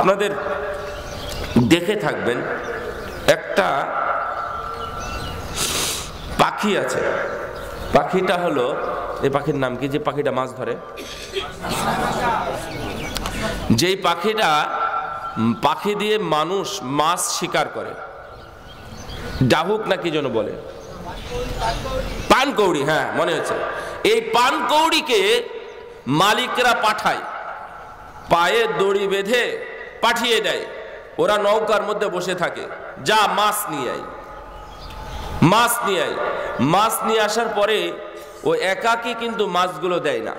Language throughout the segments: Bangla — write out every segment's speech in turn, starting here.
আপনাদের দেখে থাকবেন একটা পাখি আছে, পাখিটা হলো, এই পাখির নাম কি, যে পাখিটা মাছ ধরে, যেই পাখিটা পাখি দিয়ে মানুষ মাছ শিকার করে, ডাহুক না কি যেন বলে, পানকৌড়ি, হ্যাঁ মনে হচ্ছে। এই পানকৌড়িকে মালিকরা পাঠায়, পায়ে দড়ি বেঁধে পাঠিয়ে দেয়, ওরা নৌকার মধ্যে বসে থাকে, যা মাছ নিয়ে আয়, মাছ নিয়ে আয়। মাছ নিয়ে আসার পরে ও একাকি কিন্তু মাছগুলো দেয় না,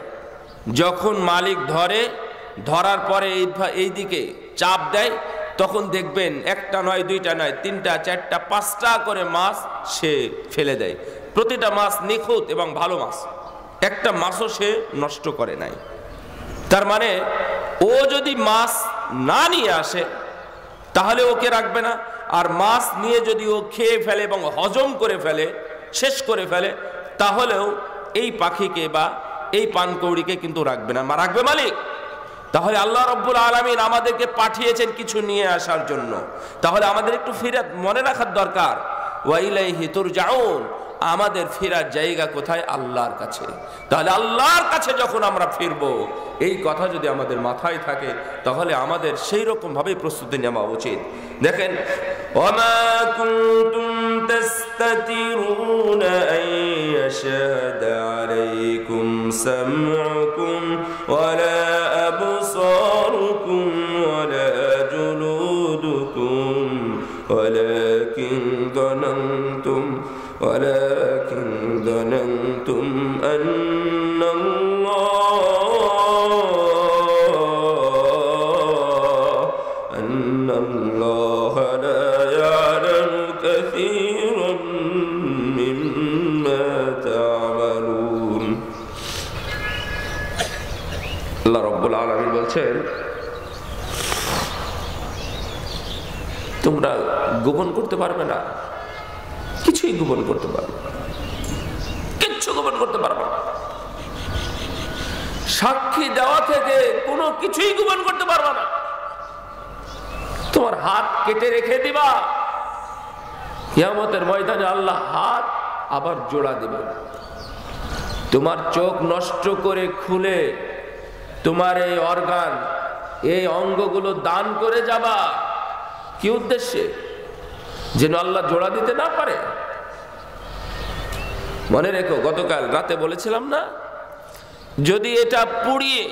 যখন মালিক ধরে, ধরার পরে এইদিকে চাপ দেয়, তখন দেখবেন একটা নয়, দুইটা নয়, তিনটা, চারটা, পাঁচটা করে মাছ সে ফেলে দেয়। প্রতিটা মাছ নিখুঁত এবং ভালো মাছ, একটা মাছও সে নষ্ট করে নাই। তার মানে ও যদি মাছ না নিয়ে আসে তাহলে ওকে রাখবে না, আর মাছ নিয়ে যদি ও খেয়ে ফেলে এবং হজম করে ফেলে, শেষ করে ফেলে, তাহলেও এই পাখিকে বা এই পানকৌড়িকে কিন্তু রাখবে না, রাখবে মালিক। তাহলে আল্লাহ রাব্বুল আলামিন আমাদেরকে পাঠিয়েছেন কিছু নিয়ে আসার জন্য, তাহলে আমাদের একটু ফিরাত মনে রাখার দরকার। ওয়া ইলাইহি তুরজাউন, আমাদের ফেরার জায়গা কোথায়? আল্লাহর কাছে। তাহলে আল্লাহর কাছে যখন আমরা ফিরবো, এই কথা যদি আমাদের মাথায় থাকে, তাহলে আমাদের সেই রকম ভাবে প্রস্তুতি নেওয়া উচিত। দেখেন, ওয়ামা কুনতুম তাস্তাতিরুনা আন ইয়াশহাদা আলাইকুম সামউকুম ওয়ালা আবসারুকুম ওয়ালা জুলুদুকুম ওয়ালাকিন যানানতুম আন্নাল্লাহ লা ইয়ালামু কাসীরাম মিম্মা তা'মালুন। আল্লাহ রাব্বুল আলামিন বলছেন, তোমরা গোপন করতে পারবে না, কিছুই গোপন করতে পারবে না, কিচ্ছু গোপন করতে পারবে না। সাক্ষী দেওয়া থেকে কোনো কিছুই গোপন করতে পারবে না। তোমার হাত কেটে রেখে দিবা, কিয়ামতের ময়দানে আল্লাহ হাত আবার জোড়া দিবেন। তোমার চোখ নষ্ট করে খুলে তোমার এই অর্গান, এই অঙ্গগুলো দান করে যাবা, কি উদ্দেশ্যে? যেন আল্লাহ জোড়া দিতে না পারে। মনে রেখো, গতকাল রাতে বলেছিলাম না, যদি এটা পুড়িয়ে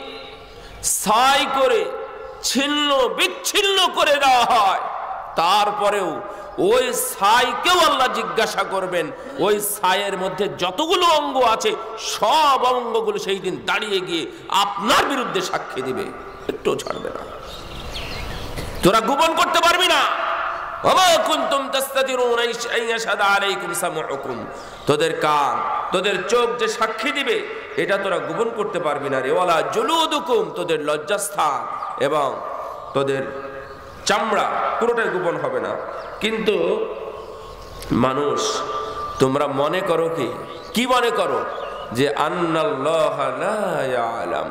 ছাই করে ছিন্ন বিচ্ছিন্ন করে দেওয়া হয়, তারপরেও ওই ছাইকেও আল্লাহ জিজ্ঞাসা করবেন, ওই ছাইয়ের মধ্যে যতগুলো অঙ্গ আছে সব অঙ্গগুলো সেই দিন দাঁড়িয়ে গিয়ে আপনার বিরুদ্ধে সাক্ষী দিবে, একটু ছাড়বে না। তোরা গোপন করতে পারবি না। তোদের কান, তোদের চোখ যে সাক্ষী দিবে, এটা তোরা গোপন করতে পারবি না রে। ওয়ালা জুলুদুকুম, তোদের লজ্জাস্থান এবং তোদের চামড়া পুরোটাই গোপন হবে না। কিন্তু মানুষ, তোমরা মনে করো কি মনে করো? যে আন্নাল্লাহ লা ইয়ালাম,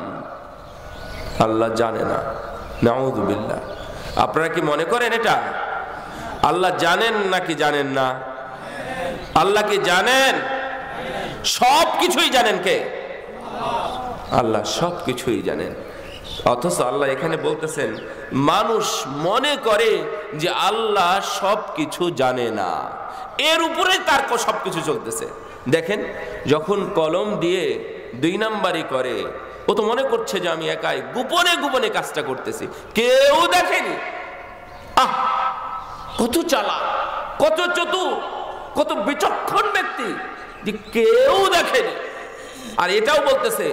আল্লাহ জানে না। নাউযু বিল্লাহ। আপনারা কি মনে করেন এটা? আল্লাহ জানেন নাকি জানেন না? আল্লাহ কি জানেন? সব কিছুই জানেন কে? আল্লাহ সব কিছুই জানেন। অথচ আল্লাহ এখানে বলতেছেন, মানুষ মনে করে যে আল্লাহ সব কিছু জানে না, এর উপরে তার সবকিছু চলতেছে। দেখেন, যখন কলম দিয়ে 2 নাম্বারি করে, ও তো মনে করছে যে আমি একাই গোপনে গোপনে কাজটা করতেছি, কেউ দেখেনি। কত চালাক, কত চতুর, কত বিচক্ষণ ব্যক্তি, যে কেউ দেখেনি। আর এটাও বলতেছে,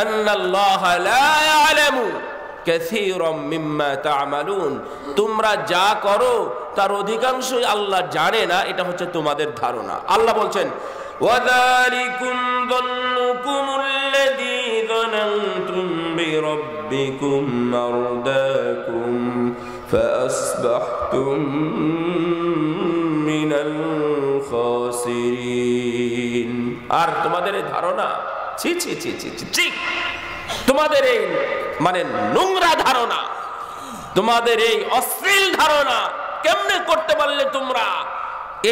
আন্নাল্লাহ লা ইয়ালামু কাসীরাম মিম্মা তা'মালুন, তোমরা যা করো তার অধিকাংশই আল্লাহ জানে না, এটা হচ্ছে তোমাদের ধারণা। আল্লাহ বলছেন, ওয়াযালিকুম যান্নুকুমুল্লাযী যানানতুম বিরাব্বিকুম আরদাকুম ফাআসবাহতুম মিনাল খাসিরিন। আর তোমাদের এই ধারণা, ছি ছি ছি ছি ছি, তোমাদের এই মানে নোংরা ধারণা, তোমাদের এই অশ্লীল ধারণা কেমনে করতে পারলে তোমরা?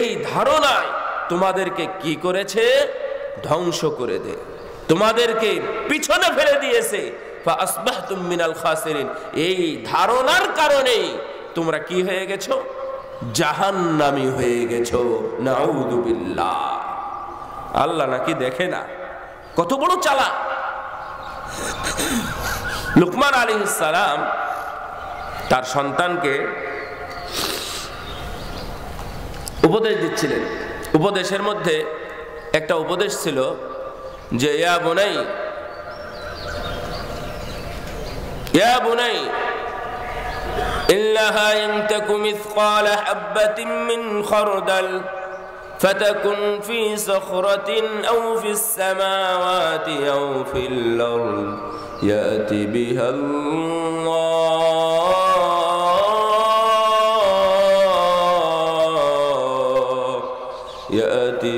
এই ধারণায় তোমাদেরকে কি করেছে? ধ্বংস করে দে, তোমাদেরকে পিছনে ফেলে দিয়েছে। ফাসবাহতুম মিনাল খাসিরিন, এই ধারণার কারণে তোমরা কি হয়ে গেছো? জাহান্নামী হয়ে গেছো। নাউযু বিল্লাহ। আল্লাহ নাকি দেখে না? কত বড় চালাক! লুকমান আলাইহিস সালাম তার সন্তানকে উপদেশ দিচ্ছিলেন। উপদেশের মধ্যে একটা উপদেশ ছিল যে ইয়া বুনাই ইল্লাহা ইন তাকু মিসকালা হাববাতিন মিন খারদাল ফাতাকুন ফি সাখরাতিন আও ফিস সামাওয়াতি আও ফিল আরদ ইয়াতি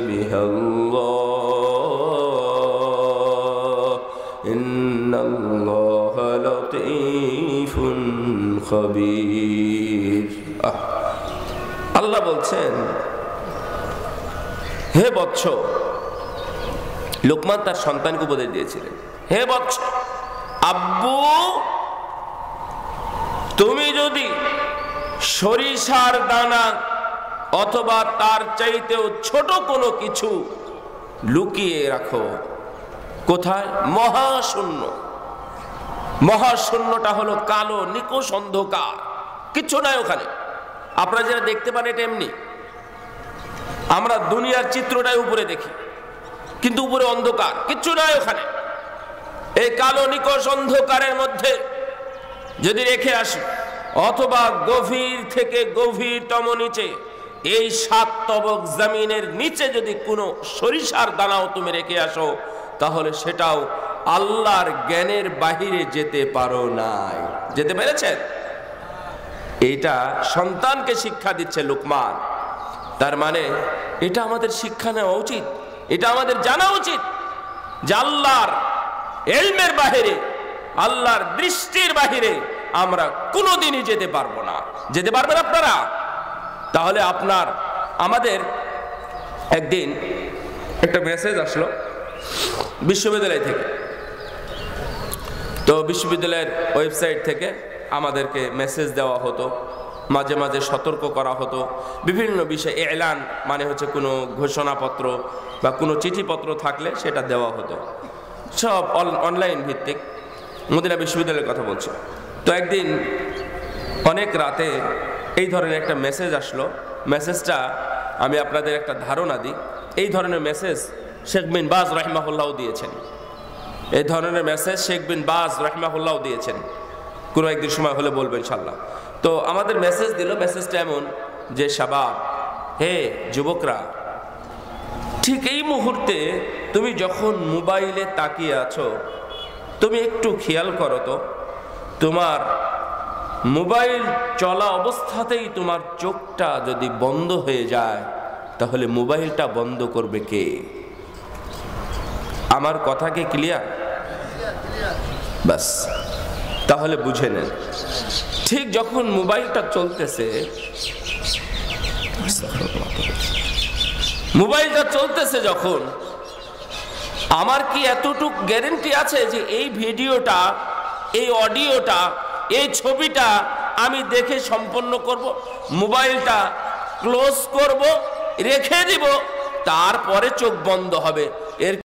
বিহাল্লাহ ইন্নাল্লাহা লাতীফুন খাবীর। আল্লাহ বলছেন, হে বৎস, লোকমান তার সন্তানকে উপদেশ দিয়েছিলেন, হে বৎস, আব্বু তুমি যদি সরিষার দানা অথবা তার চাইতেও ছোট কোনো কিছু লুকিয়ে রাখো, কোথায়? মহাশূন্য। মহাশূন্যটা হলো কালো নিকোষ অন্ধকার, কিচ্ছু নাই ওখানে। আপনারা যারা দেখতে পান এটা এমনি, আমরা দুনিয়ার চিত্রটাই উপরে দেখি, কিন্তু উপরে অন্ধকার, কিচ্ছু নাই ওখানে। এই কালো নিকোষ অন্ধকারের মধ্যে যদি রেখে আসি, অথবা গভীর থেকে গভীরতম নিচে এই 7 তবক জমিনের নিচে যদি কোনো সরিষার দানাও তুমি রেখে আসো, তাহলে সেটাও আল্লাহর জ্ঞানের বাহিরে যেতে পারো নাই। যেতে পেরেছেন? এইটা সন্তানকে শিক্ষা দিচ্ছে লোকমান। তার মানে এটা আমাদের শিক্ষা নেওয়া উচিত, এটা আমাদের জানা উচিত যে আল্লাহর ইলমের বাহিরে, আল্লাহর দৃষ্টির বাহিরে আমরা কোনোদিনই যেতে পারবো না। যেতে পারবেন আপনারা? তাহলে আমাদের একদিন একটা মেসেজ আসলো বিশ্ববিদ্যালয় থেকে। তো বিশ্ববিদ্যালয়ের ওয়েবসাইট থেকে আমাদেরকে মেসেজ দেওয়া হতো, মাঝে মাঝে সতর্ক করা হতো বিভিন্ন বিষয়ে। এলান মানে হচ্ছে কোনো ঘোষণাপত্র বা কোনো চিঠিপত্র থাকলে সেটা দেওয়া হতো, সব অনলাইন ভিত্তিক। মদিনা বিশ্ববিদ্যালয়ের কথা বলছি। তো একদিন অনেক রাতে এই ধরনের একটা মেসেজ আসলো। মেসেজটা আমি আপনাদের একটা ধারণা দিই। এই ধরনের মেসেজ শেখ বিন বাজ রাহিমাহুল্লাহ দিয়েছেন। এই ধরনের মেসেজ শেখ বিন বাজ রাহিমাহুল্লাহ দিয়েছেন। কোনো একদিন সময় হলে বলবো ইনশাল্লাহ। তো আমাদের মেসেজ দিল। মেসেজটা এমন যে, শাবাব, হে যুবকরা, ঠিক এই মুহূর্তে তুমি যখন মোবাইলে তাকিয়ে আছো, তুমি একটু খেয়াল করো তো, তোমার মোবাইল চলা অবস্থাতেই তোমার চোখটা যদি বন্ধ হয়ে যায়, তাহলে মোবাইলটা বন্ধ করবে কে? আমার কথা কি ক্লিয়ার? বাস, তাহলে বুঝে নেন। ঠিক যখন মোবাইলটা চলতেছে, যখন, আমার কি এতটুকু গ্যারেন্টি আছে যে এই ভিডিওটা, এই অডিওটা, এই ছবিটা আমি দেখে সম্পন্ন করব? মোবাইলটা ক্লোজ করব, রেখে দিব, তারপরে চোখ বন্ধ হবে। এর